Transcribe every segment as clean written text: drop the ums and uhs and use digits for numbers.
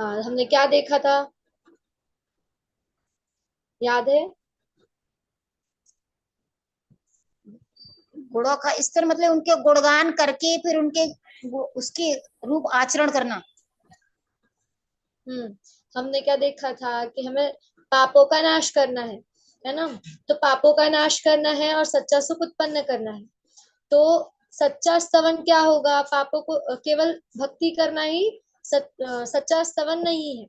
हाँ, हमने क्या देखा था, याद है? गुणों का स्तर मतलब उनके गुणगान करके फिर उनके उसके रूप आचरण करना। हम्म। हमने क्या देखा था कि हमें पापों का नाश करना है ना? तो पापों का नाश करना है और सच्चा सुख उत्पन्न करना है। तो सच्चा स्तवन क्या होगा? पापों को केवल भक्ति करना ही सच्चा स्तवन नहीं है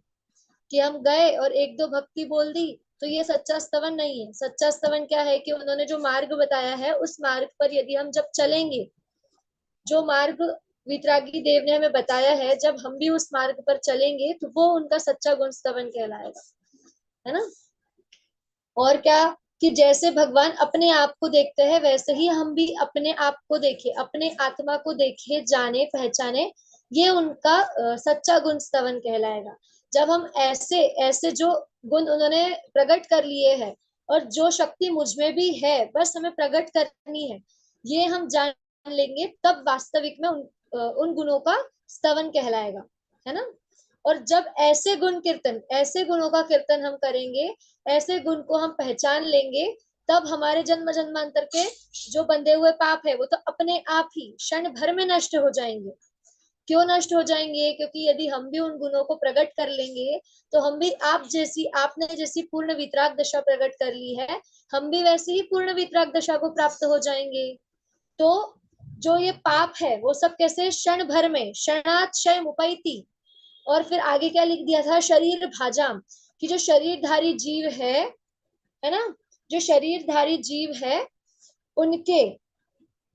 कि हम गए और एक दो भक्ति बोल दी, तो ये सच्चा स्तवन नहीं है। सच्चा स्तवन क्या है कि उन्होंने जो मार्ग बताया है उस मार्ग पर यदि हम जब चलेंगे, जो मार्ग वितरागी देव ने हमें बताया है, जब हम भी उस मार्ग पर चलेंगे तो वो उनका सच्चा गुण स्तवन कहलाएगा, है ना? और क्या, कि जैसे भगवान अपने आप को देखते हैं वैसे ही हम भी अपने आप को देखें, अपने आत्मा को देखे, जाने पहचाने, ये उनका सच्चा गुण स्तवन कहलाएगा। जब हम ऐसे ऐसे जो गुण उन्होंने प्रकट कर लिए हैं, और जो शक्ति मुझ में भी है बस हमें प्रकट करनी है, ये हम जान लेंगे, तब वास्तविक में उन गुणों का स्तवन कहलाएगा, है ना? और जब ऐसे गुण कीर्तन, ऐसे गुणों का कीर्तन हम करेंगे, ऐसे गुण को हम पहचान लेंगे, तब हमारे जन्म जन्मांतर के जो बंधे हुए पाप है वो तो अपने आप ही क्षण भर में नष्ट हो जाएंगे। क्यों नष्ट हो जाएंगे? क्योंकि यदि हम भी उन गुणों को प्रकट कर लेंगे, तो हम भी आप जैसी, आपने जैसी पूर्ण वितराग दशा प्रकट कर ली है, हम भी वैसे ही पूर्ण वितराग दशा को प्राप्त हो जाएंगे। तो जो ये पाप है वो सब कैसे, क्षण भर में, क्षणात क्षय मुपैति। और फिर आगे क्या लिख दिया था, शरीर भाजाम, कि जो शरीरधारी जीव है ना, जो शरीरधारी जीव है उनके,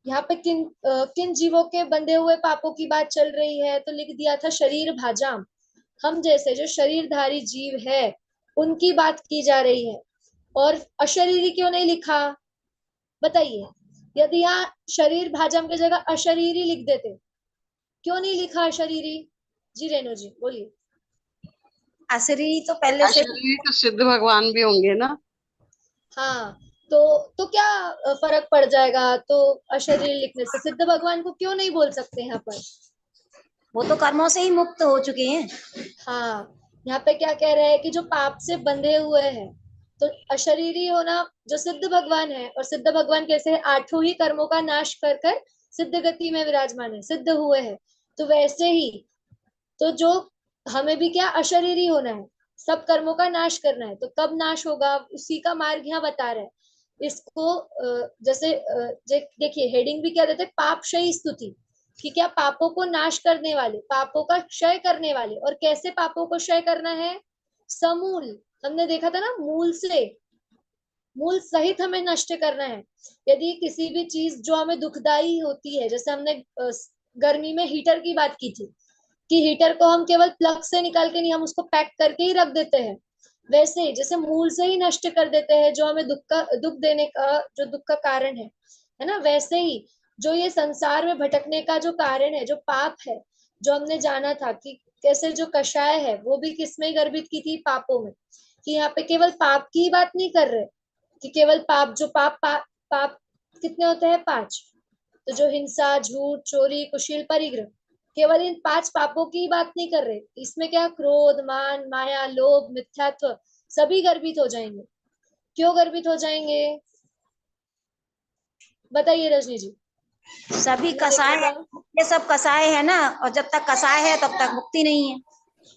यहाँ पे किन जीवों के बंधे हुए पापों की बात चल रही है, तो लिख दिया था शरीर भाजाम, हम जैसे जो शरीरधारी जीव है उनकी बात की जा रही है। और अशरीरी क्यों नहीं लिखा, बताइए? यदि यहाँ शरीर भाजम की जगह अशरीरी लिख देते, क्यों नहीं लिखा अशरीरी? जी रेणु जी बोलिए। असरी तो पहले से। अशरीरी तो सिद्ध भगवान भी होंगे ना। हाँ, तो क्या फर्क पड़ जाएगा? तो अशरीरी लिखने से सिद्ध भगवान को क्यों नहीं बोल सकते यहाँ पर? वो तो कर्मों से ही मुक्त हो चुके हैं। हाँ, यहाँ पे क्या कह रहे हैं कि जो पाप से बंधे हुए हैं, तो अशरीरी होना जो सिद्ध भगवान है, और सिद्ध भगवान कैसे है, आठों ही कर्मों का नाश कर कर सिद्ध गति में विराजमान है, सिद्ध हुए हैं। तो वैसे ही, तो जो हमें भी क्या अशरीरी होना है, सब कर्मों का नाश करना है। तो कब नाश होगा, उसी का मार्ग यहाँ बता रहे हैं। इसको जैसे देखिए हेडिंग भी क्या देते हैं, पाप क्षय स्तुति, कि क्या पापों को नाश करने वाले, पापों का क्षय करने वाले। और कैसे पापों को क्षय करना है? समूल, हमने देखा था ना, मूल से, मूल सहित हमें नष्ट करना है। यदि किसी भी चीज जो हमें दुखदाई होती है, जैसे हमने गर्मी में हीटर की बात की थी, कि हीटर को हम केवल प्लग से निकाल के नहीं, हम उसको पैक करके ही रख देते हैं। वैसे ही जैसे मूल से ही नष्ट कर देते हैं जो हमें दुख देने का, जो दुख का कारण है ना, वैसे ही जो ये संसार में भटकने का जो कारण है, जो पाप है, जो हमने जाना था कि कैसे जो कषाय है वो भी किसमें गर्भित की थी, पापों में। कि यहाँ पे केवल पाप की बात नहीं कर रहे, कि केवल पाप, जो पाप कितने होते हैं? पांच। तो जो हिंसा, झूठ, चोरी, कुशील, परिग्रह, केवल इन पांच पापों की बात नहीं कर रहे, इसमें क्या, क्रोध, मान, माया, लोभ, मिथ्यात्व, सभी गर्भित हो जाएंगे। क्यों गर्भित हो जाएंगे, बताइए रजनी जी? सभी हमने देखा कसाय है। था। ये सब कसाय है ना, और जब तक कसाय है तब तक मुक्ति नहीं है।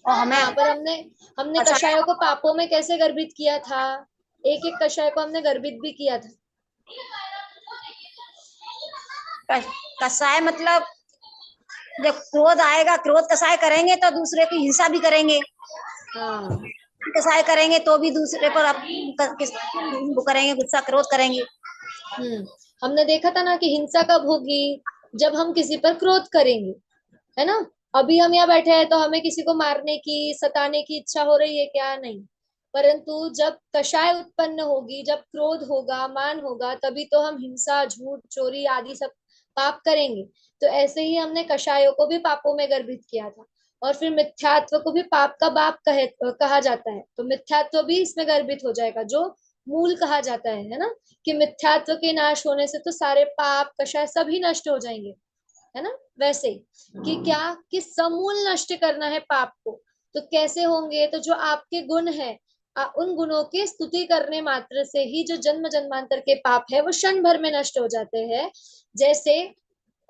और हमें हाँ, पर हमने हमने कसाय कषायों को पापों में कैसे गर्भित किया था? एक एक कषाय को हमने गर्भित भी किया था। कसाय मतलब जब क्रोध आएगा, क्रोध कसाय करेंगे तो दूसरे की हिंसा भी करेंगे। हाँ। कसाय करेंगे तो भी दूसरे पर वो करेंगे, गुस्सा क्रोध करेंगे। हम्म। हमने देखा था ना कि हिंसा कब होगी, जब हम किसी पर क्रोध करेंगे, है ना? अभी हम यहाँ बैठे हैं तो हमें किसी को मारने की, सताने की इच्छा हो रही है क्या? नहीं। परंतु जब कषाय उत्पन्न होगी, जब क्रोध होगा, मान होगा, तभी तो हम हिंसा, झूठ, चोरी आदि सब पाप करेंगे। तो ऐसे ही हमने कषायों को भी पापों में गर्भित किया था। और फिर मिथ्यात्व को भी पाप का बाप कहा जाता है, तो मिथ्यात्व भी इसमें गर्भित हो जाएगा, जो मूल कहा जाता है ना? कि मिथ्यात्व के नाश होने से तो सारे पाप, कषाय सभी नष्ट हो जाएंगे, है ना? वैसे ही कि क्या, कि समूल नष्ट करना है पाप को। तो कैसे होंगे? तो जो आपके गुण है, उन गुणों की स्तुति करने मात्र से ही जो जन्म जन्मांतर के पाप है वो क्षण भर में नष्ट हो जाते हैं। जैसे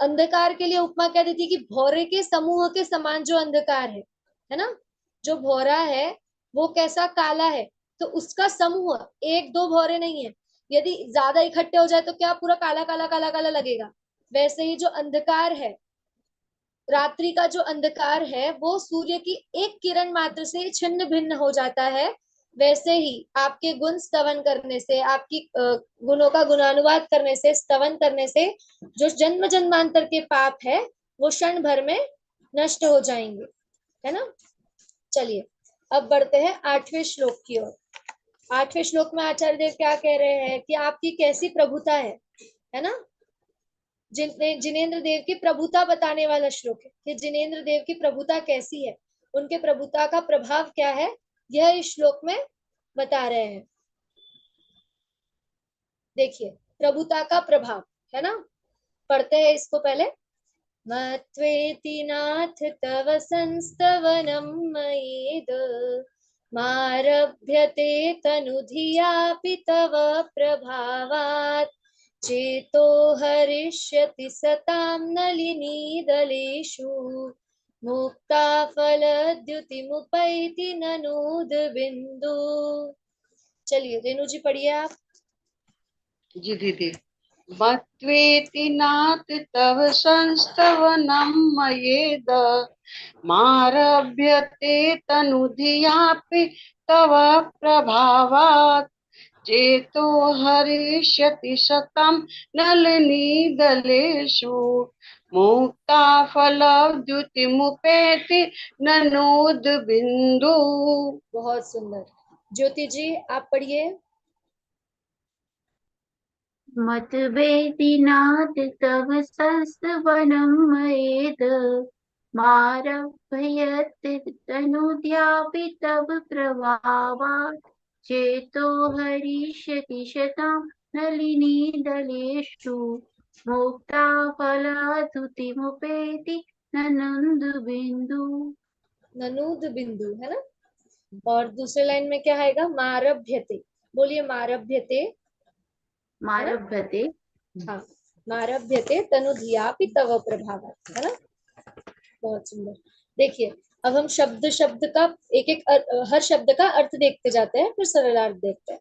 अंधकार के लिए उपमा क्या दी थी कि भौरे के समूह के समान जो अंधकार है ना, जो भौरा है वो कैसा काला है, तो उसका समूह, एक दो भौरे नहीं है, यदि ज्यादा इकट्ठे हो जाए तो क्या पूरा काला काला काला काला लगेगा। वैसे ही जो अंधकार है, रात्रि का जो अंधकार है वो सूर्य की एक किरण मात्र से छिन्न भिन्न हो जाता है। वैसे ही आपके गुण स्तवन करने से, आपकी गुणों का गुणानुवाद करने से, स्तवन करने से जो जन्म जन्मांतर के पाप है वो क्षण भर में नष्ट हो जाएंगे, है ना। चलिए अब बढ़ते हैं 8वें श्लोक की ओर। 8वें श्लोक में आचार्य देव क्या कह रहे हैं कि आपकी कैसी प्रभुता है ना। जिनेन्द्र देव की प्रभुता बताने वाला श्लोक है कि जिनेन्द्र देव की प्रभुता कैसी है, उनके प्रभुता का प्रभाव क्या है, यह इस श्लोक में बता रहे हैं। देखिए प्रभुता का प्रभाव, है ना। पढ़ते हैं इसको पहले। मत्वेति नाथ तव संस्तवनं मयेद मारभ्यते तनुधियापि तव प्रभावात् चेतो हरिष्यति सतां नलिनीदलेषु मुक्ता फलद्युतिमुपैति ननूद बिंदु। चलिए रेणु जी पढ़िए आप। जी दीदी। मत्वेति नाथ तव संस्तवनं मयेद मारभ्यते तनुधियापि तव प्रभावात् चेतो हरिष्यति शतं नलिनीदलेषु मुक्ता फलद्युतिमुपैति ननोद बिंदु। बहुत सुंदर। ज्योति जी आप पढ़िए। मतवेदिनाथ तव संस्तवनं मयेद मारभयते तनुद्यापि तव प्रभावात् चेतो हरिष्यति शतां नलिनीदलेषु मुक्ता फलाद्युतिमुपैति ननूद बिंदु। ननूद बिंदु, है ना। और दूसरे लाइन में क्या आएगा? मारभ्यते, बोलिए मारभ्यते, है ना। मारभते हाँ, मारभ्यते तनुधियापि तव प्रभाव, है ना। बहुत सुंदर। देखिए अब हम शब्द शब्द का एक एक हर शब्द का अर्थ देखते जाते हैं, फिर सरलार्थ देखते हैं।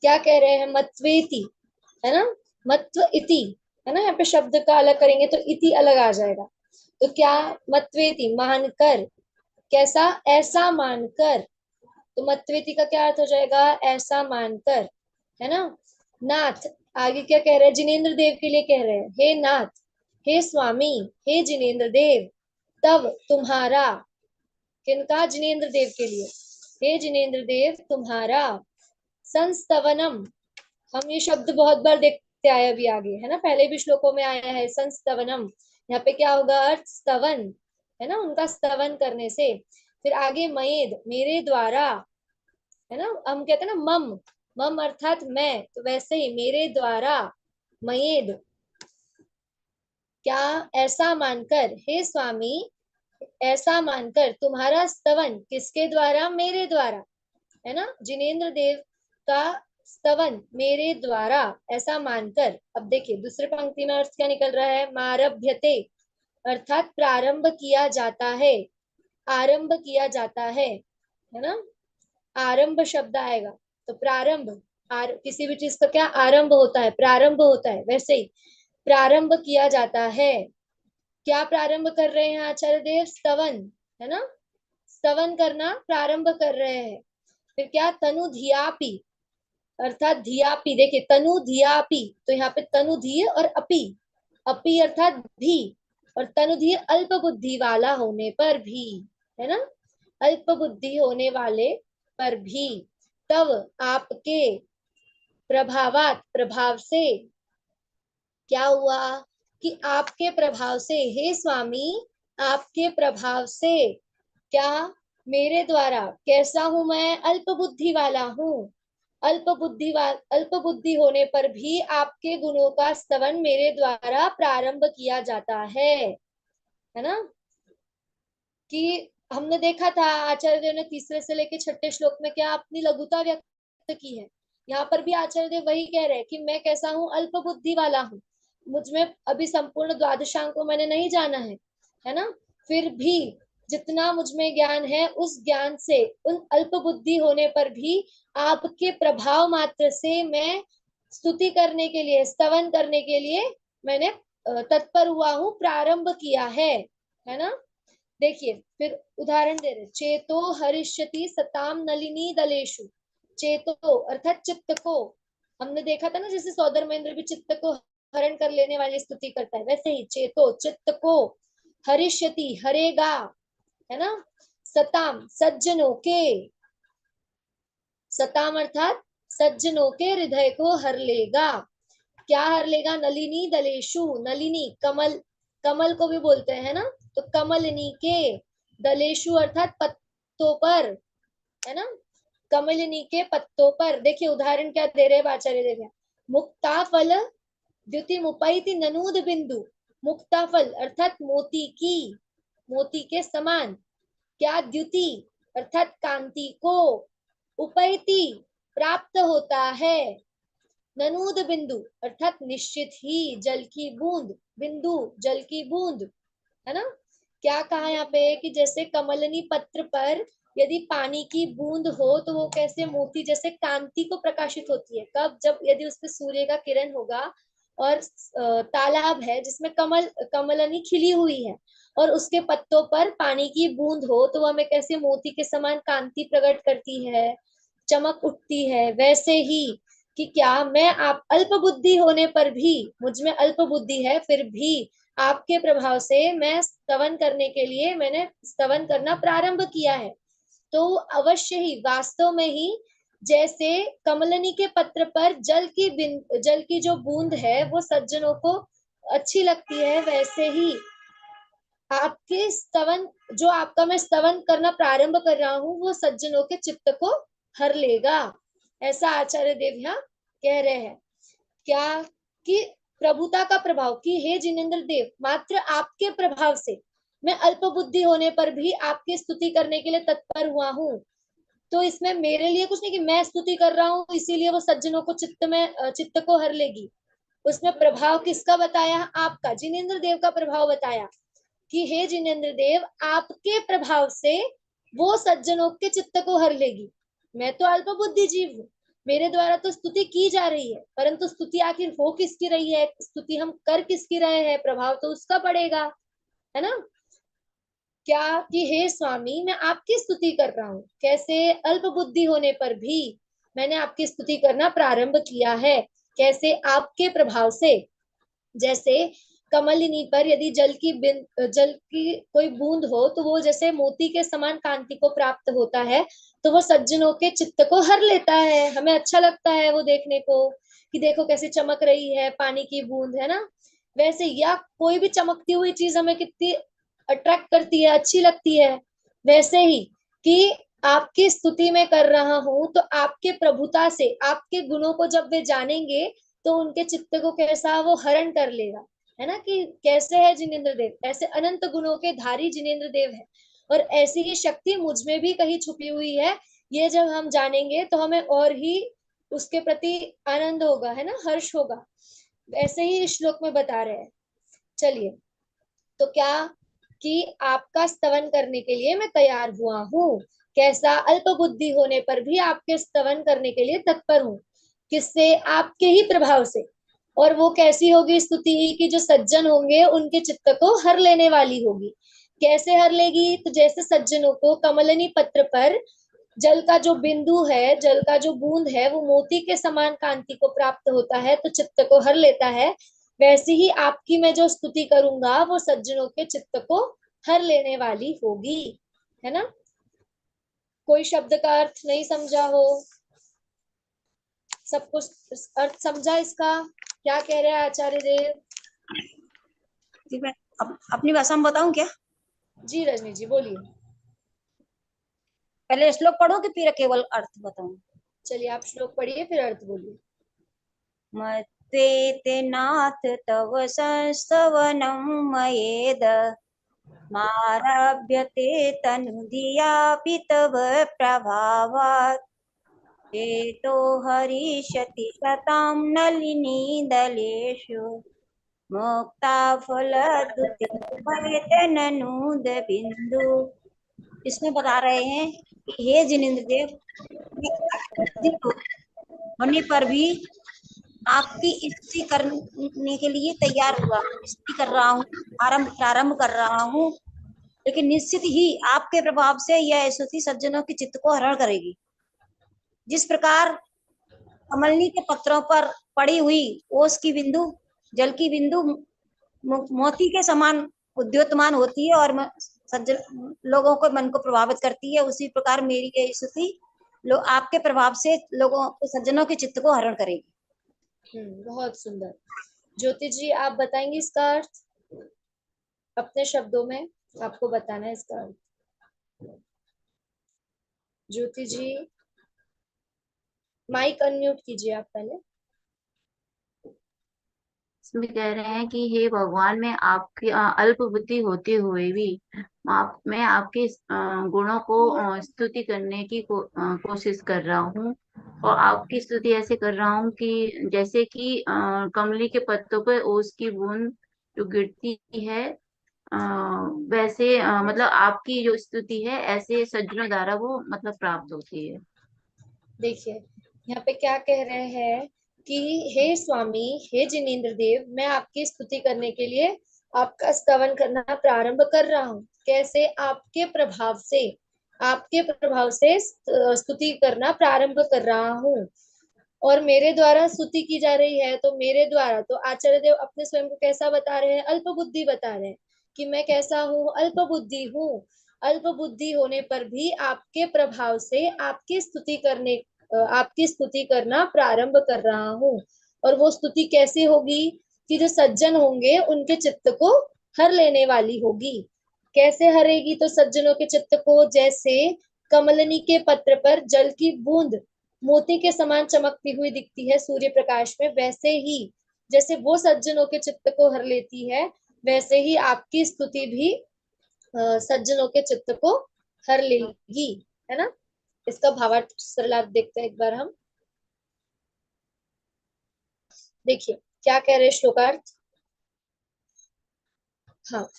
क्या कह रहे हैं? मत्वेति, है ना। मत्व इति, है ना। यहाँ पे शब्द का अलग करेंगे तो इति अलग आ जाएगा। तो क्या? मत्वेति मानकर, कैसा? ऐसा मानकर। तो मत्वेति का क्या अर्थ हो जाएगा? ऐसा मानकर, है ना। नाथ, आगे क्या कह रहे हैं? जिनेन्द्र देव के लिए कह रहे हैं, हे नाथ, हे स्वामी, हे जिनेन्द्र देव, तब तुम्हारा, किनका? जिनेन्द्र देव के लिए। हे जिनेन्द्र देव तुम्हारा, संस्तवनम, हम ये शब्द बहुत बार देखते आए अभी आगे, है ना, पहले भी श्लोकों में आया है संस्तवनम। यहाँ पे क्या होगा? अर्थ स्तवन, है ना, उनका स्तवन करने से। फिर आगे मयेद, मेरे द्वारा, है ना। हम कहते हैं ना मम, मम अर्थात मैं, तो वैसे ही मेरे द्वारा मयेद, क्या? ऐसा मानकर, हे स्वामी, ऐसा मानकर तुम्हारा स्तवन, किसके द्वारा? मेरे द्वारा, है ना। जिनेन्द्र देव का स्तवन मेरे द्वारा, ऐसा मानकर। अब देखिए दूसरे पंक्ति में अर्थ क्या निकल रहा है? मारभ्यते अर्थात प्रारंभ किया जाता है, आरंभ किया जाता है ना। आरंभ शब्द आएगा तो प्रारंभ, किसी भी चीज का क्या आरंभ होता है? प्रारंभ होता है। वैसे ही प्रारंभ किया जाता है। क्या प्रारंभ कर रहे हैं आचार्य देव? स्तवन, है ना। स्तवन करना प्रारंभ कर रहे हैं। फिर क्या? तनु धियापि अर्थात धियापि, देखिए तनु धियापि, तो यहाँ पे तनु धिय और अपि, अपि अर्थात भी, और तनु धिय अल्प बुद्धि वाला होने पर भी, है ना। अल्प बुद्धि होने वाले पर भी, तब आपके प्रभावात, प्रभाव से, क्या हुआ कि आपके प्रभाव से, हे स्वामी, आपके प्रभाव से, क्या? मेरे द्वारा, कैसा हूं मैं? अल्प बुद्धि वाला हूं। अल्प बुद्धि होने पर भी आपके गुणों का स्तवन मेरे द्वारा प्रारंभ किया जाता है ना। कि हमने देखा था आचार्य देव ने तीसरे से लेके छठे श्लोक में क्या अपनी लघुता व्यक्त की है। यहाँ पर भी आचार्य देव वही कह रहे हैं कि मैं कैसा हूँ, अल्प बुद्धि वाला हूँ, मुझ में अभी संपूर्ण द्वादशांग को मैंने नहीं जाना है ना, फिर भी जितना मुझ में ज्ञान है उस ज्ञान से, उन अल्प बुद्धि होने पर भी आपके प्रभाव मात्र से मैं स्तुति करने के लिए, स्तवन करने के लिए मैंने तत्पर हुआ हूँ, प्रारंभ किया है ना। देखिए फिर उदाहरण दे रहे, चेतो हरिष्यति सताम नलिनी दलेशु। चेतो अर्थात चित्त को, हमने देखा था ना जैसे सौदर महेंद्र भी चित्त को हरण कर लेने वाली स्तुति करता है, वैसे ही चेतो चित्त को, हरिष्यति हरेगा, है ना, सताम सज्जनों के, सताम अर्थात सज्जनों के हृदय को हर लेगा। क्या हर लेगा, नलिनी दलेशु, नलिनी कमल, कमल को भी बोलते हैं ना, तो कमलिनी के, दलेशु अर्थात पत्तों पर, है ना, कमलिनी के पत्तों पर। देखिए उदाहरण क्या दे रहे हैं आचार्य देव, मुक्ता फल द्युति मुपैति ननूद बिंदु। मुक्ता फल अर्थात मोती की, मोती के समान, क्या द्युति अर्थात कांति को, उपैति प्राप्त होता है, ननूद बिंदु अर्थात निश्चित ही, जल की बूंद, बिंदु जल की बूंद, है ना। क्या कहा यहाँ पे कि जैसे कमलनी पत्र पर यदि पानी की बूंद हो तो वो कैसे मोती जैसे कांति को प्रकाशित होती है, कब, जब यदि उस पे सूर्य का किरण होगा और तालाब है जिसमें कमलनी खिली हुई है और उसके पत्तों पर पानी की बूंद हो तो वह हमें कैसे मोती के समान कांति प्रकट करती है, चमक उठती है। वैसे ही कि क्या मैं आप अल्प बुद्धि होने पर भी, मुझ में अल्प बुद्धि है फिर भी आपके प्रभाव से मैं स्तवन करने के लिए मैंने स्तवन करना प्रारंभ किया है। तो अवश्य ही वास्तव में ही जैसे कमलनी के पत्र पर जल की जो बूंद है वो सज्जनों को अच्छी लगती है, वैसे ही आपके स्तवन, जो आपका मैं स्तवन करना प्रारंभ कर रहा हूँ वो सज्जनों के चित्त को हर लेगा। ऐसा आचार्य देव यहाँ कह रहे हैं। क्या कि प्रभुता का प्रभाव, कि हे जिनेन्द्र देव मात्र आपके प्रभाव से मैं अल्प बुद्धि होने पर भी आपकी स्तुति करने के लिए तत्पर हुआ हूँ। तो इसमें मेरे लिए कुछ नहीं कि मैं स्तुति कर रहा हूँ इसीलिए वो सज्जनों को चित्त को हर लेगी। उसमें प्रभाव किसका बताया, आपका, जिनेन्द्र देव का प्रभाव बताया कि हे जिनेन्द्र देव आपके प्रभाव से वो सज्जनों के चित्त को हर लेगी। मैं तो अल्प बुद्धि जीव हूँ, मेरे द्वारा तो स्तुति की जा रही है, परंतु स्तुति आखिर हो किसकी रही है, स्तुति हम कर किसकी रहे हैं, प्रभाव तो उसका पड़ेगा, है ना। क्या कि हे स्वामी मैं आपकी स्तुति कर रहा हूँ, कैसे, अल्प बुद्धि होने पर भी मैंने आपकी स्तुति करना प्रारंभ किया है, कैसे, आपके प्रभाव से। जैसे कमलिनी पर यदि जल की कोई बूंद हो तो वो जैसे मोती के समान कांति को प्राप्त होता है, तो वो सज्जनों के चित्त को हर लेता है, हमें अच्छा लगता है वो देखने को कि देखो कैसे चमक रही है पानी की बूंद, है ना। वैसे या कोई भी चमकती हुई चीज हमें कितनी अट्रैक्ट करती है, अच्छी लगती है। वैसे ही कि आपकी स्तुति में कर रहा हूं तो आपके प्रभुता से, आपके गुणों को जब वे जानेंगे तो उनके चित्त को कैसा वो हरण कर लेगा, है ना। कि कैसे है जिनेन्द्र देव, ऐसे अनंत गुणों के धारी जिनेन्द्र देव है और ऐसी ही शक्ति मुझ में भी कहीं छुपी हुई है। ये जब हम जानेंगे तो हमें और ही उसके प्रति आनंद होगा, है ना, हर्ष होगा। ऐसे ही इस श्लोक में बता रहे हैं। चलिए, तो क्या कि आपका स्तवन करने के लिए मैं तैयार हुआ हूँ, कैसा, अल्प बुद्धि होने पर भी आपके स्तवन करने के लिए तत्पर हूँ, किससे, आपके ही प्रभाव से। और वो कैसी होगी स्तुति कि जो सज्जन होंगे उनके चित्त को हर लेने वाली होगी। कैसे हर लेगी, तो जैसे सज्जनों को कमलनी पत्र पर जल का जो बिंदु है, जल का जो बूंद है वो मोती के समान कांति को प्राप्त होता है तो चित्त को हर लेता है, वैसे ही आपकी मैं जो स्तुति करूंगा वो सज्जनों के चित्त को हर लेने वाली होगी, है ना। कोई शब्द का अर्थ नहीं समझा हो, सब कुछ अर्थ समझा इसका, क्या कह रहे हैं आचार्य देव। मैं अपनी भाषा में बताऊं क्या? जी रजनी जी बोलिए। पहले श्लोक पढ़ो कि फिर केवल अर्थ बताऊं? चलिए आप श्लोक पढ़िए फिर अर्थ बोलिए। मत्वेते नाथ तव संस्तवनं मयेद मारभ्यते तनुधियापि तव प्रभावात् चेतो हरिष्यति शतां नलिनी दलेषु मुक्ता फलद्युतिर्भवेत् बिंदु। इसमें बता रहे हैं कि हे जिनेंद्र देव, होने पर भी आपकी स्तुति करने के लिए तैयार हुआ, स्तुति कर रहा हूँ, प्रारंभ कर रहा हूँ, लेकिन निश्चित ही आपके प्रभाव से यह स्तुति सज्जनों के चित्त को हरण करेगी। जिस प्रकार कमलनी के पत्रों पर पड़ी हुई ओस की बिंदु, जल की बिंदु मोती के समान उद्योतमान होती है और सज्जन लोगों को मन को प्रभावित करती है, उसी प्रकार मेरी यह स्तुति आपके प्रभाव से लोगों सज्जनों के चित्त को हरण करेगी। बहुत सुंदर। ज्योति जी, आप बताएंगे इसका अर्थ अपने शब्दों में, आपको बताना है इसका अर्थ। ज्योति जी, माइक अनम्यूट कीजिए आप पहले। इसमें कह रहे हैं कि हे भगवान, मैं आपकी अल्प बुद्धि होते हुए भी मैं आपके गुणों को स्तुति करने की कोशिश कर रहा हूँ, और आपकी स्तुति ऐसे कर रहा हूँ कि जैसे कि कमली के पत्तों पर ओस की बूंद जो गिरती है, वैसे मतलब आपकी जो स्तुति है ऐसे सज्जनों द्वारा वो मतलब प्राप्त होती है। देखिए यहाँ पे क्या कह रहे हैं कि हे स्वामी, हे जिनेंद्र देव, मैं आपकी स्तुति करने के लिए आपका स्तवन करना प्रारंभ कर रहा हूँ। कैसे? आपके प्रभाव से स्तुति करना प्रारंभ कर रहा हूँ, और मेरे द्वारा स्तुति की जा रही है। तो मेरे द्वारा, तो आचार्य देव अपने स्वयं को कैसा बता रहे हैं? अल्प बुद्धि बता रहे हैं कि मैं कैसा हूँ? अल्प बुद्धि हूँ। अल्प बुद्धि होने पर भी आपके प्रभाव से आपकी स्तुति करना प्रारंभ कर रहा हूँ। और वो स्तुति कैसे होगी? कि जो सज्जन होंगे उनके चित्त को हर लेने वाली होगी। कैसे हरेगी? तो सज्जनों के चित्त को, जैसे कमलनी के पत्र पर जल की बूंद मोती के समान चमकती हुई दिखती है सूर्य प्रकाश में, वैसे ही जैसे वो सज्जनों के चित्त को हर लेती है, वैसे ही आपकी स्तुति भी सज्जनों के चित्त को हर लेगी, है ना। इसका भावार्थ सरलार्थ देखते हैं एक बार हम। देखिए क्या कह रहे श्लोकार्थ। हाँ,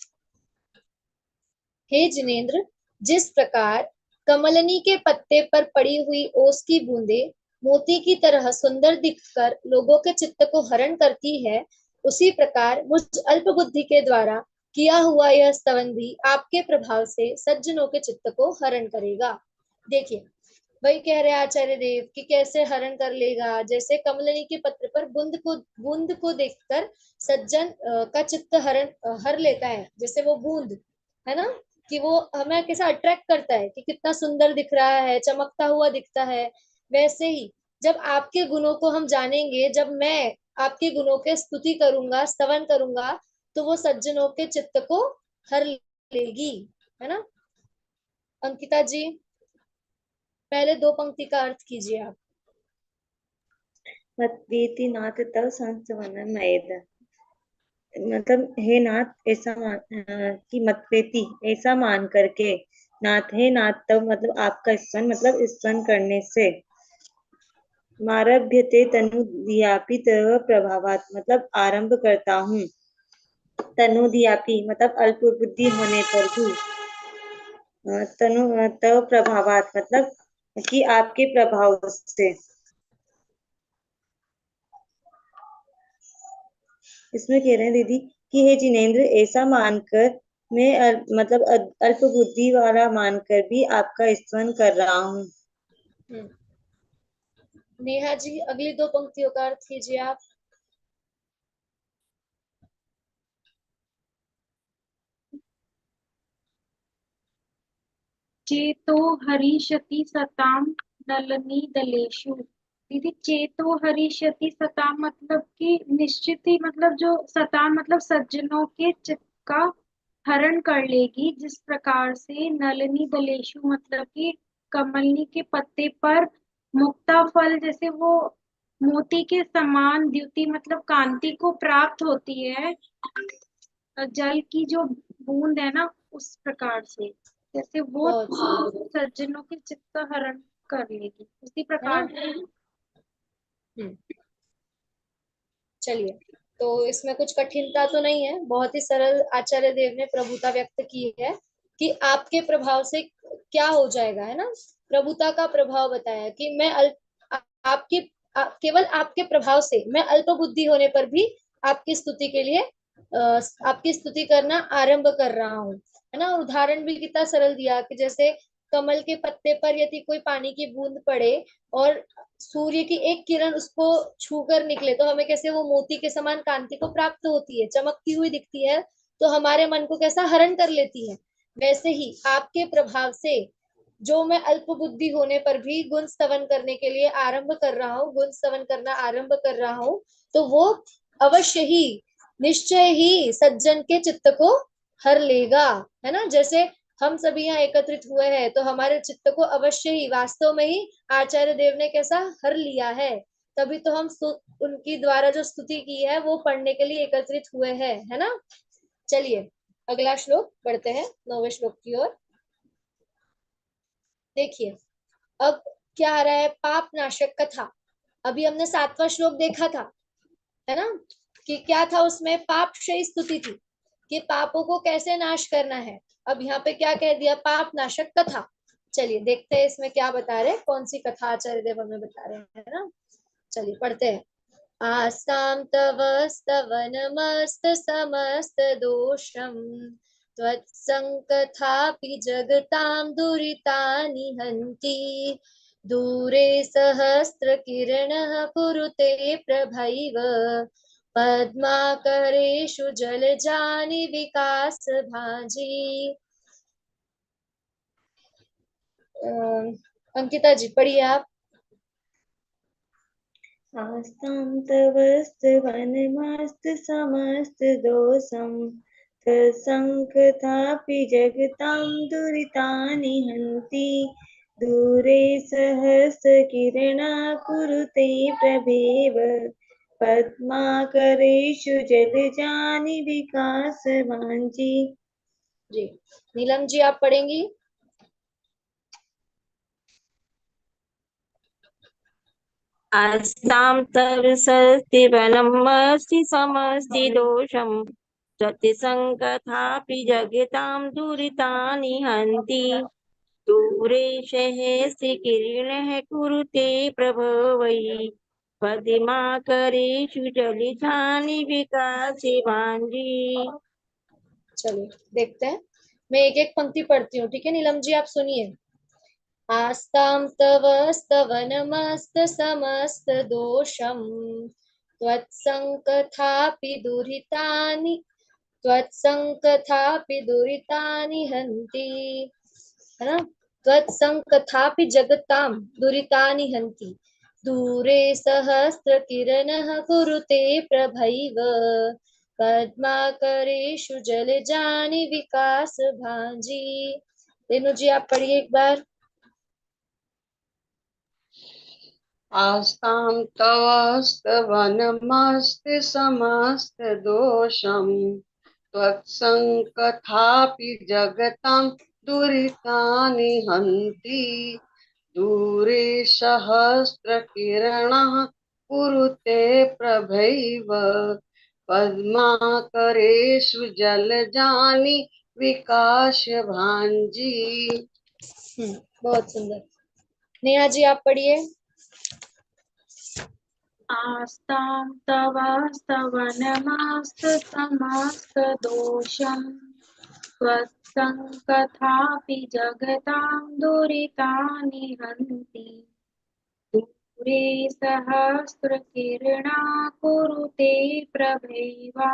हे जिनेंद्र, जिस प्रकार कमलनी के पत्ते पर पड़ी हुई ओस की बूंदे मोती की तरह सुंदर दिखकर लोगों के चित्त को हरण करती है, उसी प्रकार मुझ अल्प बुद्धि के द्वारा किया हुआ यह स्तवन भी आपके प्रभाव से सज्जनों के चित्त को हरण करेगा। देखिए वही कह रहे आचार्य देव कि कैसे हरण कर लेगा। जैसे कमलनी के पत्र पर बूंद को देखकर सज्जन का चित्त हर लेता है, जैसे वो बूंद है ना, कि वो हमें कैसा अट्रैक्ट करता है कि कितना सुंदर दिख रहा है, चमकता हुआ दिखता है। वैसे ही जब आपके गुणों को हम जानेंगे, जब मैं आपके गुणों के स्तुति करूंगा, स्तवन करूंगा, तो वो सज्जनों के चित्त को हर लेगी, है ना। अंकिता जी, पहले दो पंक्ति का अर्थ कीजिए आप। मत्वेति नाथ तव संस्तवनमयेद, मतलब हे नाथ ऐसा कि मतवेति ऐसा मान करके, नाथ हे नाथ तव मतलब आपका स्तवन, मतलब स्तवन करने से, मारभ्यते तनुधियापि तव प्रभावात् मतलब आरंभ करता हूँ, तनुधियापि मतलब अल्प बुद्धि होने पर भी, तनु तव प्रभावात् मतलब कि आपके प्रभाव से। इसमें कह रहे हैं दीदी कि हे जिनेंद्र, ऐसा मानकर मैं मतलब अल्प बुद्धि वाला मानकर भी आपका स्तवन कर रहा हूँ। नेहा जी, अगली दो पंक्तियों का अर्थ कीजिए आप। चेतो हरिष्यति सताम नलनी दलेषु। दीदी, चेतो हरिष्यति सताम मतलब कि निश्चित ही, मतलब जो सताम मतलब सज्जनों के चित्त का हरण कर लेगी, जिस प्रकार से नलिनी दलेषु मतलब कि कमलनी के पत्ते पर मुक्ता फल जैसे वो मोती के समान द्युति मतलब कांति को प्राप्त होती है। जल की जो बूंद है ना, उस प्रकार से, जैसे वो बहुत सुंदर, सज्जनों के चित्त हरण कर लेगी, उसी है ना। प्रकार से। हम्म, चलिए, तो इसमें कुछ कठिनता तो नहीं है, बहुत ही सरल आचार्य देव ने प्रभुता व्यक्त की है कि आपके प्रभाव से क्या हो जाएगा, है ना। प्रभुता का प्रभाव बताया कि मैं आपकी केवल आपके प्रभाव से मैं अल्प बुद्धि होने पर भी आपकी स्तुति के लिए आपकी स्तुति करना आरंभ कर रहा हूँ, है ना। उदाहरण भी कितना सरल दिया कि जैसे कमल के पत्ते पर यदि कोई पानी की बूंद पड़े और सूर्य की एक किरण उसको छूकर निकले तो हमें कैसे वो मोती के समान कांति को प्राप्त होती है, चमकती हुई दिखती है, तो हमारे मन को कैसा हरण कर लेती है। वैसे ही आपके प्रभाव से जो मैं अल्प बुद्धि होने पर भी गुण स्तवन करने के लिए आरंभ कर रहा हूँ, गुण स्तवन करना आरंभ कर रहा हूँ, तो वो अवश्य ही, निश्चय ही सज्जन के चित्त को हर लेगा, है ना। जैसे हम सभी यहाँ एकत्रित हुए हैं तो हमारे चित्त को अवश्य ही वास्तव में ही आचार्य देव ने कैसा हर लिया है, तभी तो हम उनकी द्वारा जो स्तुति की है वो पढ़ने के लिए एकत्रित हुए हैं, है ना। चलिए अगला श्लोक पढ़ते हैं, 9वें श्लोक की ओर। देखिए अब क्या आ रहा है, पाप नाशक कथा। अभी हमने 7वां श्लोक देखा था, है ना, कि क्या था उसमें, पाप क्षय स्तुति थी कि पापों को कैसे नाश करना है। अब यहाँ पे क्या कह दिया, पाप नाशक कथा। चलिए देखते हैं इसमें क्या बता रहे हैं, कौन सी कथा आचार्य देव हमें बता रहे हैं, है ना। चलिए पढ़ते हैं। आस्तां तव स्तवनमस्त समस्त दोषम त्वत्सङ्कथापि जगतां दुरितानि हन्ति दूरे सहस्रकिरणः कुरुते प्रभैव पद्माकरेषु जलजानि विकास भाजी। अंकिता जी पढ़िए आप। आस्तां तव स्तवनमस्त समस्त दोषं तत्सङ्कथापि जगतां दुरितानि हन्ति दूरे सहस्रकिरणा कुरुते प्रभेव पद्माकरेषु जलजानि विकासवाञ्छी। जी नीलम जी आप पढ़ेंगी। आस्तां तवसस्तिवनमस्ति समस्ति दोषं सत्यसङ्कथापि जगतां दुरितानि हन्ति दूरे सहस्ति किरणः कुरुते प्रभवै पद्माकरेषु जलितानि विकासे वाञ्छी। चलिए देखते हैं, मैं एक एक पंक्ति पढ़ती हूँ, ठीक है नीलम जी आप सुनिए। आस्तां तव स्तवनमस्त समस्त दोषम त्वत्सङ्कथापि दुरितानि हन्ति, है ना। त्वत्सङ्कथापि जगतां दुरितानि हन्ति दूरे सहस्र किरणः कुरुते प्रभैव पद्माकरेषु जलजानि विकास भाजी। रेणु जी आप पढ़िए एक बार। आस्तां तव स्तवनमस्ति समस्तदोषं त्वत्सङ्कथापि जगतां दुरितानि हन्ति दूरे सहस्रकिरणः कुरुते प्रभैव पद्माकरेषु जलजानि विकास भांजी। बहुत सुंदर। नेहा जी आप पढ़िए। आस्तां तव स्तवनमस्त समस्त दोषं त्वत्सङ्कथापि जगतां दुरितानि हन्ति दूरे सहस्रकिरणा कुरुते प्रभैवा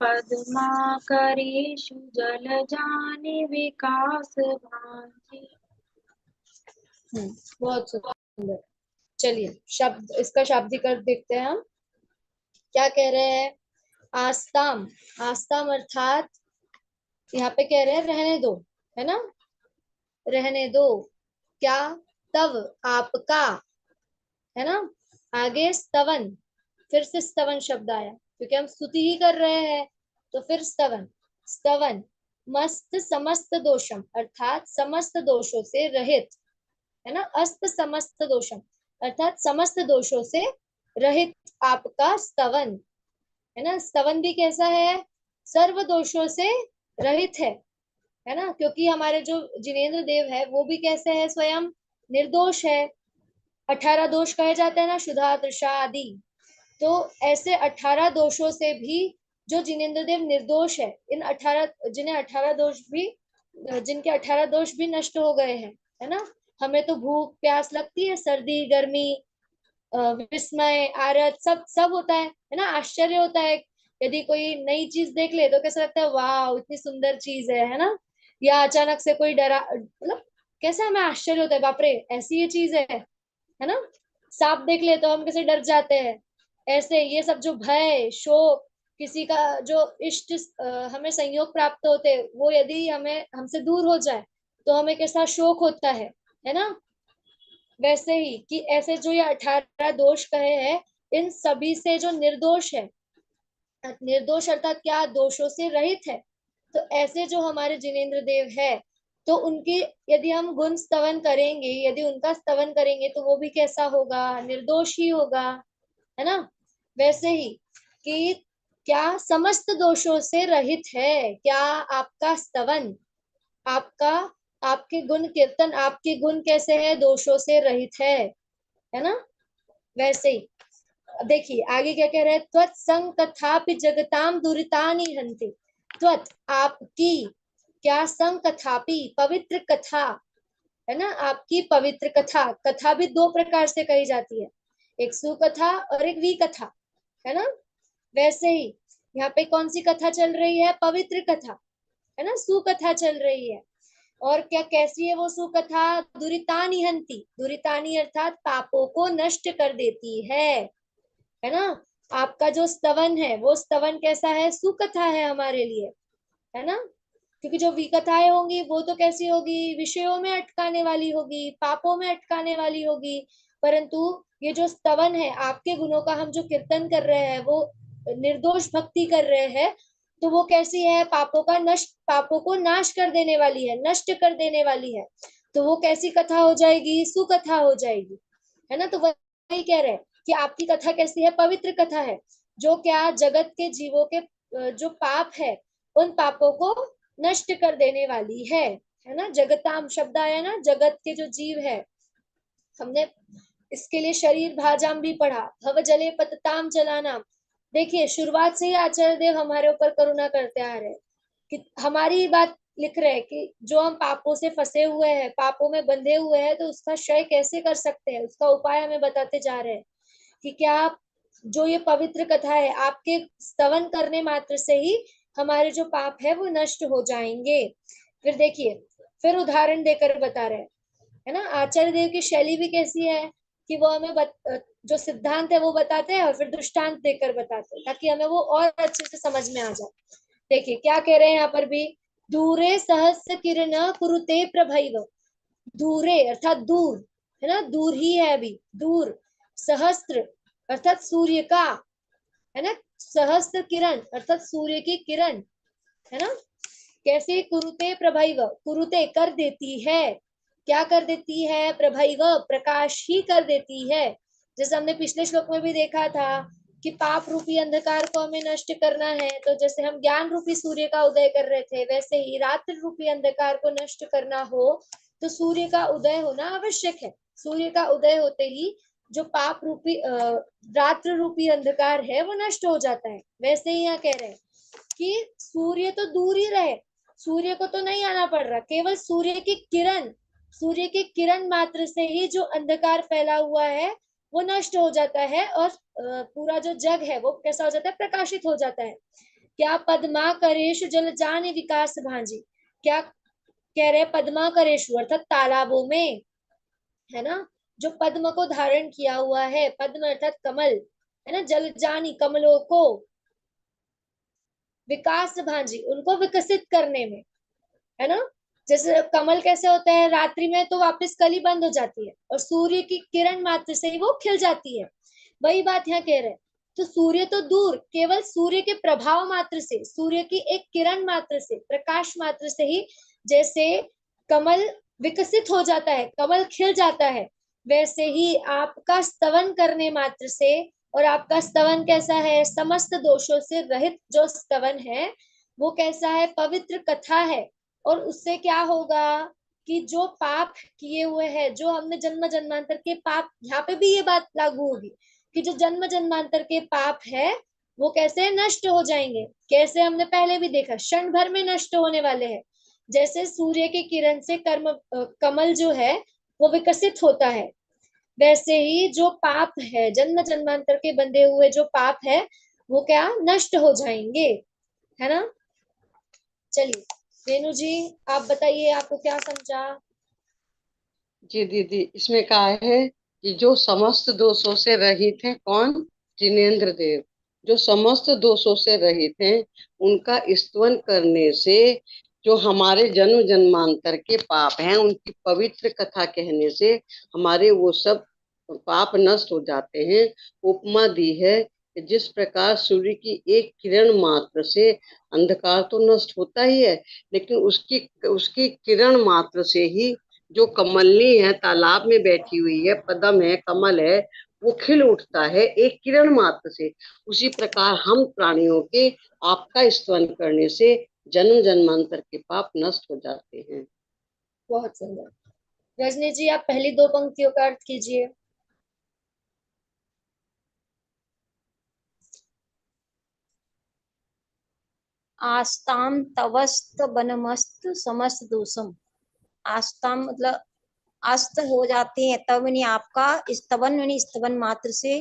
पद्माकरेषु जलजानि विकास भांति। बहुत सुंदर। चलिए शब्द, इसका शाब्दिक अर्थ देखते हैं हम क्या कह रहे हैं। आस्ताम, आस्ताम अर्थात यहाँ पे कह रहे हैं रहने दो, है ना, रहने दो। क्या, तव आपका, है ना। आगे स्तवन, फिर से स्तवन शब्द आया क्योंकि हम स्तुति ही कर रहे हैं, तो फिर स्तवन, स्तवन मस्त समस्त दोषम अर्थात समस्त दोषों से रहित, है ना। अस्त समस्त दोषम अर्थात समस्त दोषों से रहित आपका स्तवन, है ना। स्तवन भी कैसा है, सर्व दोषों से रहित है ना, क्योंकि हमारे जो जिनेंद्र देव है वो भी कैसे है, स्वयं निर्दोष है। 18 दोष कहे जाते हैं ना, शुद्धा तृषा आदि। तो ऐसे 18 दोषों से भी जो जिनेंद्र देव निर्दोष है, इन 18 जिन्हें 18 दोष भी, जिनके 18 दोष भी नष्ट हो गए हैं, है ना। हमें तो भूख प्यास लगती है, सर्दी गर्मी, विस्मय आरत सब सब होता है ना। आश्चर्य होता है, यदि कोई नई चीज देख ले तो कैसा लगता है, वाह इतनी सुंदर चीज है ना। या अचानक से कोई डरा, मतलब कैसा हमें आश्चर्य होता है, बाप रे ऐसी ये चीज है ना। सांप देख ले तो हम कैसे डर जाते हैं। ऐसे ये सब जो भय शोक, किसी का जो इष्ट हमें संयोग प्राप्त होते, वो यदि हमें हमसे दूर हो जाए तो हमें कैसा शोक होता है ना। वैसे ही कि ऐसे जो ये 18 दोष कहे हैं, इन सभी से जो निर्दोष है, निर्दोष अर्थात क्या, दोषों से रहित है। तो ऐसे जो हमारे जिनेंद्र देव है, तो उनकी यदि हम गुण स्तवन करेंगे, यदि उनका स्तवन करेंगे तो वो भी कैसा होगा, निर्दोष ही होगा, है ना। वैसे ही कि क्या समस्त दोषों से रहित है, क्या आपका स्तवन, आपका आपके गुण कीर्तन, आपके गुण कैसे है, दोषों से रहित है ना। वैसे ही देखिए आगे क्या कह रहे हैं, त्वत् संग कथापि जगताम दुरितानि हन्ति। त्वत् आपकी, क्या, संग कथापि पवित्र कथा, है ना। आपकी पवित्र कथा, कथा भी दो प्रकार से कही जाती है, एक सुकथा और एक विकथा, है ना। वैसे ही यहाँ पे कौन सी कथा चल रही है, पवित्र कथा, है ना, सुकथा चल रही है। और क्या कैसी है वो सुकथा, दुरितानि हन्ति, दुरितानि अर्थात पापों को नष्ट कर देती है ना। आपका जो स्तवन है वो स्तवन कैसा है, सुकथा है हमारे लिए, है ना। क्योंकि जो विकथाएं होंगी वो तो कैसी होगी, विषयों में अटकाने वाली होगी, पापों में अटकाने वाली होगी। परंतु ये जो स्तवन है, आपके गुणों का हम जो कीर्तन कर रहे हैं, वो निर्दोष भक्ति कर रहे हैं, तो वो कैसी है, पापों का नष्ट, पापों को नाश कर देने वाली है, नष्ट कर देने वाली है। तो वो कैसी कथा हो जाएगी, सुकथा हो जाएगी, है ना। तो वही कह रहे हैं कि आपकी कथा कैसी है, पवित्र कथा है, जो क्या, जगत के जीवों के जो पाप है, उन पापों को नष्ट कर देने वाली है ना। जगताम शब्द आया ना, जगत के जो जीव है, हमने इसके लिए शरीर भाजाम भी पढ़ा, भव जले पतताम जलानाम। देखिए शुरुआत से ही आचार्य देव हमारे ऊपर करुणा करते आ रहे हैं, कि हमारी बात लिख रहे हैं कि जो हम पापों से फंसे हुए हैं, पापों में बंधे हुए हैं, तो उसका क्षय कैसे कर सकते हैं, उसका उपाय हमें बताते जा रहे हैं कि क्या, जो ये पवित्र कथा है, आपके स्तवन करने मात्र से ही हमारे जो पाप है वो नष्ट हो जाएंगे। फिर देखिए, फिर उदाहरण देकर बता रहे हैं, है ना। आचार्य देव की शैली भी कैसी है कि वो हमें जो सिद्धांत है वो बताते हैं और फिर दृष्टांत देकर बताते हैं, ताकि हमें वो और अच्छे से समझ में आ जाए। देखिए क्या कह रहे हैं यहाँ पर भी, दूरे सहस्र किरण कुरुते प्रभैव। दूरे अर्थात दूर, है ना, दूर ही है अभी, दूर, सहस्त्र अर्थात सूर्य का, है ना, सहस्त्र किरण अर्थात सूर्य की किरण, है ना। कैसे, कुरुते प्रभैव, कुरुते कर देती है, क्या कर देती है, प्रभैव प्रकाश ही कर देती है। जैसे हमने पिछले श्लोक में भी देखा था कि पाप रूपी अंधकार को हमें नष्ट करना है, तो जैसे हम ज्ञान रूपी सूर्य का उदय कर रहे थे, वैसे ही रात्रि रूपी अंधकार को नष्ट करना हो तो सूर्य का उदय होना आवश्यक है। सूर्य का उदय होते ही जो पाप रूपी रात्रि रूपी अंधकार है वो नष्ट हो जाता है। वैसे ही यहाँ कह रहे हैं कि सूर्य तो दूर ही रहे, सूर्य को तो नहीं आना पड़ रहा, केवल सूर्य की किरण, सूर्य की किरण मात्र से ही जो अंधकार फैला हुआ है वो नष्ट हो जाता है, और पूरा जो जग है वो कैसा हो जाता है, प्रकाशित हो जाता है। क्या, पद्मा करेशु जल जाने विकास भांजी, क्या कह रहे हैं, पद्मा करेशु अर्थात तालाबों में, है ना, जो पद्म को धारण किया हुआ है, पद्म अर्थात कमल, है ना, जल जानी कमलों को, विकास भांजी उनको विकसित करने में, है ना। जैसे कमल कैसे होता है, रात्रि में तो वापस कली बंद हो जाती है और सूर्य की किरण मात्र से ही वो खिल जाती है। वही बात यहाँ कह रहे हैं तो सूर्य तो दूर, केवल सूर्य के प्रभाव मात्र से, सूर्य की एक किरण मात्र से, प्रकाश मात्र से ही जैसे कमल विकसित हो जाता है, कमल खिल जाता है, वैसे ही आपका स्तवन करने मात्र से, और आपका स्तवन कैसा है, समस्त दोषों से रहित जो स्तवन है वो कैसा है, पवित्र कथा है। और उससे क्या होगा कि जो पाप किए हुए हैं, जो हमने जन्म जन्मांतर के पाप, यहाँ पे भी ये बात लागू होगी कि जो जन्म जन्मांतर के पाप है वो कैसे नष्ट हो जाएंगे। कैसे, हमने पहले भी देखा, क्षण भर में नष्ट होने वाले हैं। जैसे सूर्य की किरण से कमल जो है वो विकसित होता है, वैसे ही जो पाप है, जन्म जन्मांतर के बंधे हुए जो पाप है वो क्या, नष्ट हो जाएंगे, है ना। चलिए रेणु जी आप बताइए, आपको क्या समझा। जी दीदी, इसमें कहा है कि जो समस्त दोषों से रहित है, कौन, जिनेन्द्र देव, जो समस्त दोषों से रहित हैं, उनका स्तवन करने से जो हमारे जन्म जन्मांतर के पाप हैं, उनकी पवित्र कथा कहने से हमारे वो सब पाप नष्ट हो जाते हैं। उपमा दी है कि जिस प्रकार सूर्य की एक किरण मात्र से अंधकार तो नष्ट होता ही है, लेकिन उसकी उसकी किरण मात्र से ही जो कमलनी है, तालाब में बैठी हुई है, पदम है, कमल है, वो खिल उठता है एक किरण मात्र से। उसी प्रकार हम प्राणियों के आपका स्तवन करने से जन्म जन्मांतर के पाप नष्ट हो जाते हैं। बहुत सुंदर। रजनी जी आप पहली दो पंक्तियों का अर्थ कीजिए। आस्ताम तवस्त बनमस्त समस्त दोषम। आस्ताम मतलब अस्त हो जाते हैं, तब नहीं आपका स्तवन यानी स्तवन मात्र से,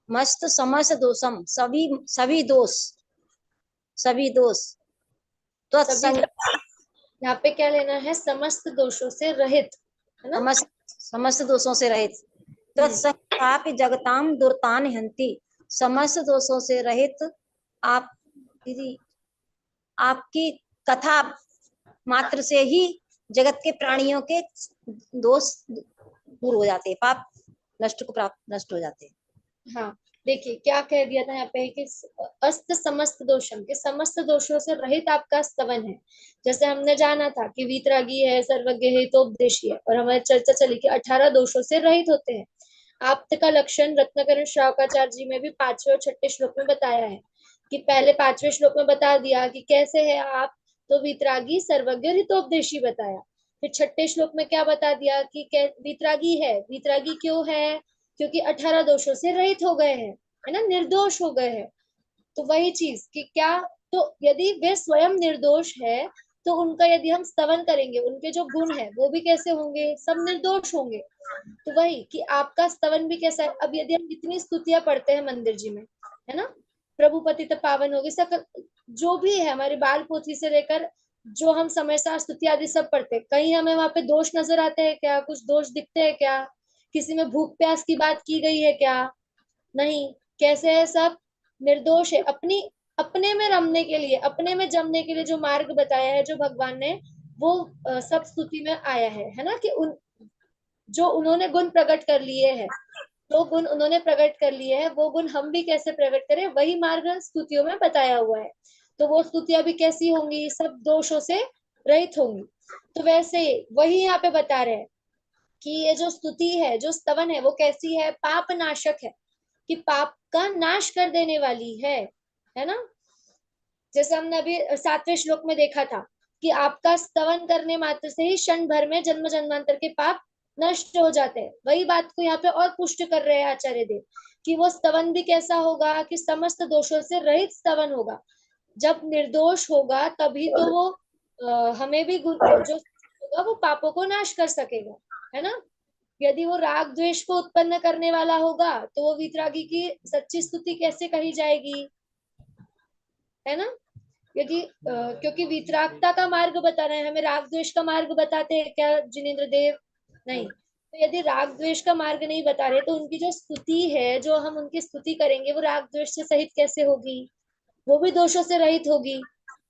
मस्त समस्त दोषम सभी सभी दोष, सभी दोष, तो सभी, यहाँ पे क्या लेना है, समस्त दोषों से रहित, है ना। समस्त समस्त दोषों से रहित, तो आप जगताम दुर्तान हंति, समस्त दोषों से रहित आप दीदी, आपकी कथा मात्र से ही जगत के प्राणियों के दोष दूर हो जाते हैं, पाप नष्ट हो जाते हैं। हाँ देखिए क्या कह दिया था यहाँ पे कि अस्त समस्त दोषम, के समस्त दोषों से रहित आपका स्तवन है। जैसे हमने जाना था कि वीतरागी है, सर्वज्ञ है, तो उपदेशी है, और हमारी चर्चा चली कि 18 दोषों से रहित होते हैं। आप्त का लक्षण रत्नाकरण श्रावकाचार्य जी में भी 5वें और 6ठे श्लोक में बताया है कि पहले 5वें श्लोक में बता दिया कि कैसे है आप, तो वीतरागी, सर्वज्ञ, हितोपदेशी बताया। फिर 6ठे श्लोक में क्या बता दिया कि वीतरागी है। वीतरागी क्यों है, क्योंकि 18 दोषों से रहित हो गए हैं, है ना, निर्दोष हो गए हैं। तो वही चीज कि क्या, तो यदि वे स्वयं निर्दोष है तो उनका यदि हम स्तवन करेंगे, उनके जो गुण है वो भी कैसे होंगे, सब निर्दोष होंगे। तो वही कि आपका स्तवन भी कैसा है। अब यदि हम इतनी स्तुतियां पढ़ते हैं मंदिर जी में, है ना, प्रभु पतित पावन होगी, सकल जो भी है हमारी बाल पोथी से लेकर जो हम समय सार स्तुति आदि सब पढ़ते हैं, कहीं हमें वहां पे दोष नजर आते हैं क्या, कुछ दोष दिखते हैं क्या, किसी में भूख प्यास की बात की गई है क्या, नहीं। कैसे है, सब निर्दोष है। अपनी अपने में रमने के लिए, अपने में जमने के लिए जो मार्ग बताया है जो भगवान ने, वो सब स्तुति में आया है ना, कि उन जो उन्होंने गुण प्रकट कर लिए हैं, जो गुण उन्होंने प्रकट कर लिए हैं, वो गुण हम भी कैसे प्रकट करें, वही मार्ग स्तुतियों में बताया हुआ है। तो वो स्तुतियां भी कैसी होंगी, सब दोषों से रहित होंगी। तो वैसे वही यहाँ पे बता रहे हैं कि ये जो स्तुति है, जो स्तवन है, वो कैसी है, पाप नाशक है, कि पाप का नाश कर देने वाली है ना। जैसे हमने अभी 7वें श्लोक में देखा था कि आपका स्तवन करने मात्र से ही क्षण भर में जन्म जन्मांतर के पाप नष्ट हो जाते हैं। वही बात को यहाँ पे और पुष्ट कर रहे हैं आचार्य देव कि वो स्तवन भी कैसा होगा, कि समस्त दोषों से रहित स्तवन होगा। जब निर्दोष होगा तभी तो वो हमें भी जो होगा वो पापों को नाश कर सकेगा, है ना। यदि वो राग द्वेष को उत्पन्न करने वाला होगा तो वो वीतरागी की सच्ची स्तुति कैसे कही जाएगी, है ना। यदि क्योंकि वितरागता का मार्ग बता रहे हैं, हमें राग द्वेष का मार्ग बताते हैं क्या जिनेन्द्र देव, नहीं। तो यदि राग द्वेष का मार्ग नहीं बता रहे तो उनकी जो स्तुति है, जो हम उनकी स्तुति करेंगे, वो राग द्वेष से सहित कैसे होगी, वो भी दोषों से रहित होगी,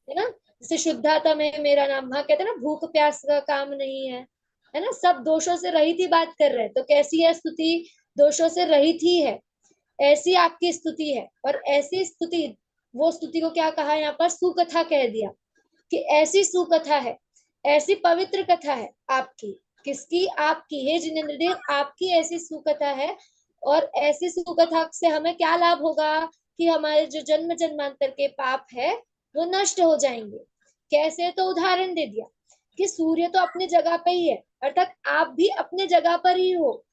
है ना। जैसे शुद्धाता में मेरा नाम, वहां कहते हैं ना, भूख प्यास का काम नहीं है ना, सब दोषों से रहित ही बात कर रहे हैं। तो कैसी है स्तुति, दोषों से रहित ही है। ऐसी आपकी स्तुति है। और ऐसी स्तुति, वो स्तुति को क्या कहा यहाँ पर, सुकथा कह दिया कि ऐसी सुकथा है, ऐसी पवित्र कथा है आपकी। किसकी? आपकी। हे जिनेंद्र देव, आपकी ऐसी सुकथा है। और ऐसी सुकथा से हमें क्या लाभ होगा कि हमारे जो जन्म जन्मांतर के पाप है वो नष्ट हो जाएंगे। कैसे? तो उदाहरण दे दिया कि सूर्य तो अपनी जगह पे ही है, अर्थात आप भी अपने जगह पर ही हो,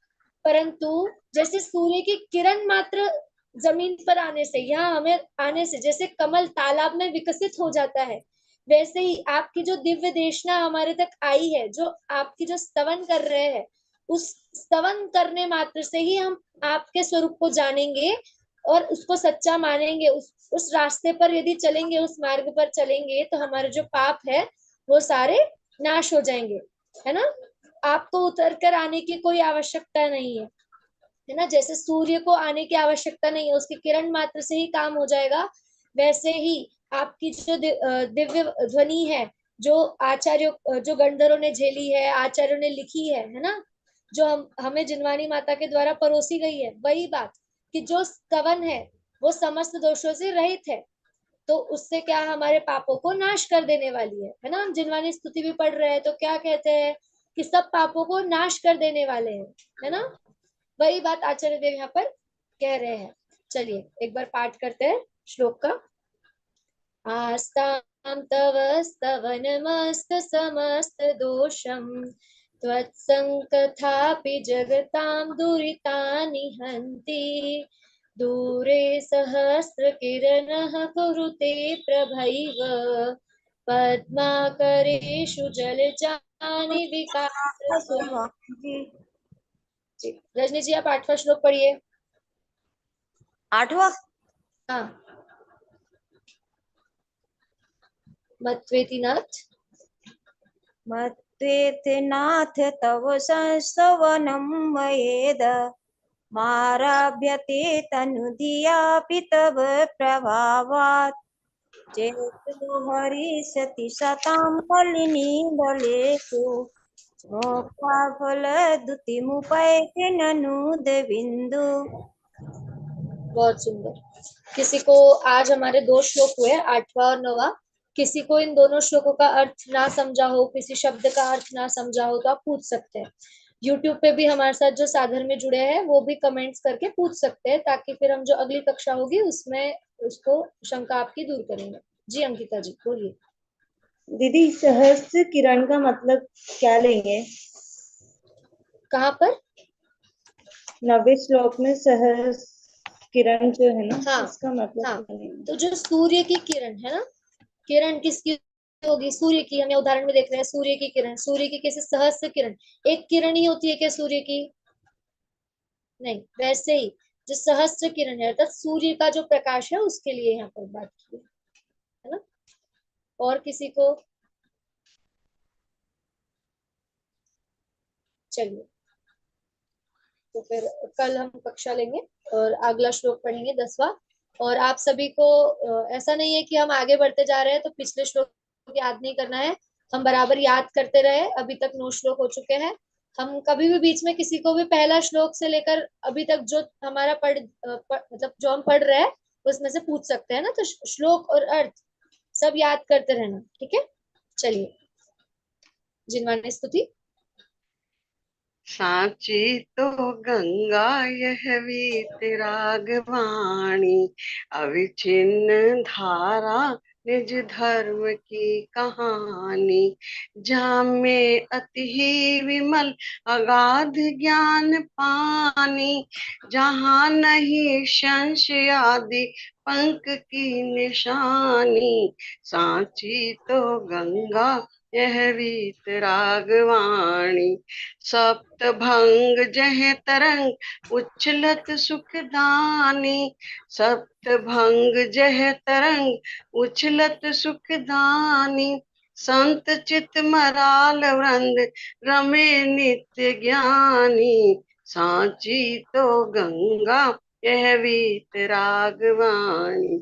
परंतु जैसे सूर्य की किरण मात्र जमीन पर आने से, यहाँ हमें आने से, जैसे कमल तालाब में विकसित हो जाता है, वैसे ही आपकी जो दिव्य देशना हमारे तक आई है, जो आपकी जो स्तवन कर रहे हैं, उस स्तवन करने मात्र से ही हम आपके स्वरूप को जानेंगे और उसको सच्चा मानेंगे। उस रास्ते पर यदि चलेंगे, उस मार्ग पर चलेंगे, तो हमारे जो पाप है वो सारे नाश हो जाएंगे, है ना। आपको उतर कर आने की कोई आवश्यकता नहीं है ना। जैसे सूर्य को आने की आवश्यकता नहीं है, उसकी किरण मात्र से ही काम हो जाएगा, वैसे ही आपकी जो दिव्य ध्वनि है, जो आचार्यों, जो गंधर्वों ने झेली है, आचार्यों ने लिखी है ना, जो हमें जिनवानी माता के द्वारा परोसी गई है, वही बात कि जो स्तवन है वो समस्त दोषों से रहित है, तो उससे क्या हमारे पापों को नाश कर देने वाली है ना। हम जिनवानी स्तुति भी पढ़ रहे हैं तो क्या कहते हैं कि सब पापों को नाश कर देने वाले हैं, है ना। वही बात आचार्य देव यहाँ पर कह रहे हैं। चलिए एक बार पाठ करते हैं श्लोक का। आस्तां तव स्तवनमस्त समस्त दोषम त्वत्संकथापि जगतां दुरितानि हन्ति दूरे सहस्रकिरणः कुरुते प्रभैव पद्माकरेषु जलजानि विकाससु। रजनी जी आप 8वां श्लोक पढ़िए। 8वां? हाँ। मत्वेति नाथ, मत्वेति नाथ तव संस्तवनं मयेद मारभ्यते तनुधियापि तव प्रभावात् चेतो हरिष्यति सतां फलिनी दलेषु मोक्षफलद्युतिमुपैति ननु बिंदु। बहुत सुंदर। किसी को आज हमारे 2 श्लोक हुए, 8वां और 9वां, किसी को इन दोनों श्लोकों का अर्थ ना समझा हो, किसी शब्द का अर्थ ना समझा हो, तो आप पूछ सकते हैं। यूट्यूब पे भी हमारे साथ जो साधन में जुड़े हैं वो भी कमेंट्स करके पूछ सकते हैं, ताकि फिर हम जो अगली कक्षा होगी उसमें उसको शंका आपकी दूर करेंगे। जी अंकिता जी बोलिए। दीदी सहस्त्र किरण का मतलब क्या लेंगे? कहाँ पर? 9वें श्लोक में सहस्त्र किरण जो है ना, हाँ, इसका मतलब हाँ। क्या लेंगे? तो जो सूर्य की किरण है ना, किरण किसकी होगी? सूर्य की। हमें उदाहरण में देख रहे हैं सूर्य की किरण। सूर्य की कैसे? सहस्त्र किरण। एक किरण ही होती है क्या सूर्य की? नहीं। वैसे ही जो सहस्त्र किरण है, अर्थात सूर्य का जो प्रकाश है, उसके लिए यहाँ पर बात की है ना। और किसी को? चलिए, तो फिर कल हम कक्षा लेंगे और अगला श्लोक पढ़ेंगे 10वां। और आप सभी को ऐसा नहीं है कि हम आगे बढ़ते जा रहे हैं तो पिछले श्लोक याद नहीं करना है, हम बराबर याद करते रहे। अभी तक 9 श्लोक हो चुके हैं। हम कभी भी बीच में किसी को भी पहला श्लोक से लेकर अभी तक जो हमारा मतलब जो हम पढ़ रहे हैं उसमें से पूछ सकते हैं ना। तो श्लोक और अर्थ सब याद करते रहना, ठीक है। चलिए, जिनवानी स्तुति। साची तो गंगा यह वीतरागवाणी अविच्छिन्न धारा निज धर्म की कहानी जामे अति ही विमल अगाध ज्ञान पानी जहाँ नहीं संशय आदि पंख की निशानी साची तो गंगा यह वीतरागवाणी सप्त भंग जह तरंग उछलत सुखदानी सप्त भंग जह तरंग उछलत सुखदानी संत चित मराल वृंद रमे नित्य ज्ञानी साची तो गंगा यह वीत रागवाणी।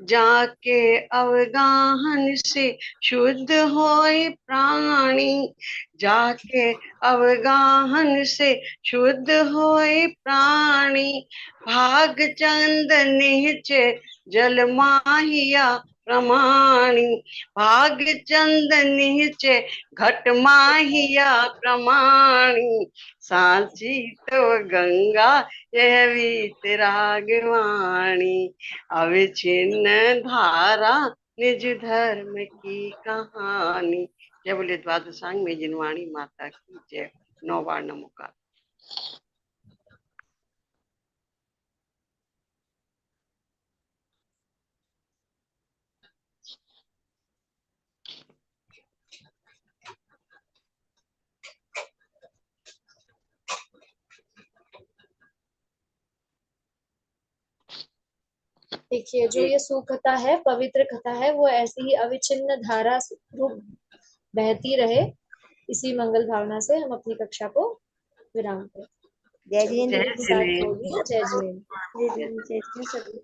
जाके अवगाहन से शुद्ध होए प्राणी, जाके अवगाहन से शुद्ध होए प्राणी। भाग चंद निहचे जल माहिया प्रमाणी, भाग चंद निहचे घट माहिया प्रमाणी। सांची तो गंगा यह वीत रागवाणी, अविच्छिन्न धारा निज धर्म की कहानी। जय बोले द्वादशांग में जिनवाणी माता की जय। 9 बार नमोकार। देखिए, जो ये सुकथा है, पवित्र कथा है, वो ऐसी ही अविच्छिन्न धारा रूप बहती रहे। इसी मंगल भावना से हम अपनी कक्षा को विराम करें। जय जिनेंद्र जय जी। साथ जिनेंद्र। बोलिए, जय जिनेंद्र। जय जय जय जय सभी।